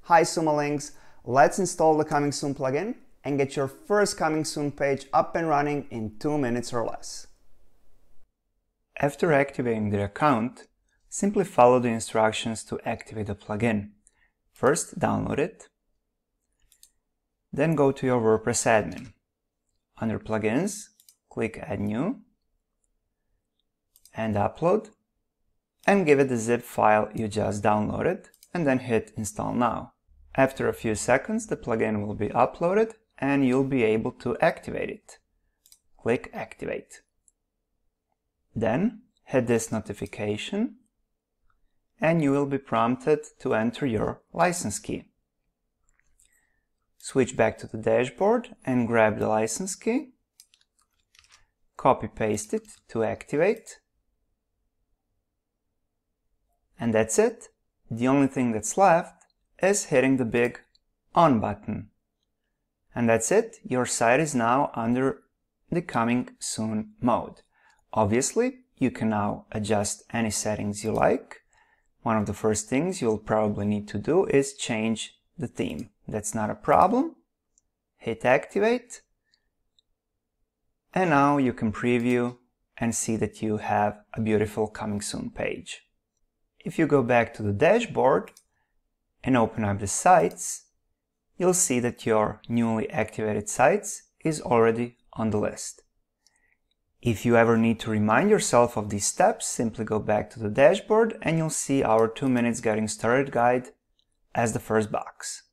Hi Sumalinks, let's install the Coming Soon plugin and get your first Coming Soon page up and running in 2 minutes or less. After activating the account, simply follow the instructions to activate the plugin. First, download it. Then go to your WordPress admin. Under Plugins, click Add New and Upload, and give it the zip file you just downloaded, and then hit Install Now. After a few seconds, the plugin will be uploaded and you'll be able to activate it. Click Activate. Then hit this notification and you will be prompted to enter your license key. Switch back to the dashboard and grab the license key. Copy-paste it to activate. And that's it. The only thing that's left is hitting the big On button. And that's it. Your site is now under the Coming Soon mode. Obviously, you can now adjust any settings you like. One of the first things you'll probably need to do is change the theme. That's not a problem. Hit Activate. And now you can preview and see that you have a beautiful Coming Soon page. If you go back to the dashboard and open up the sites, you'll see that your newly activated sites is already on the list. If you ever need to remind yourself of these steps, simply go back to the dashboard and you'll see our 2 minutes getting started guide as the first box.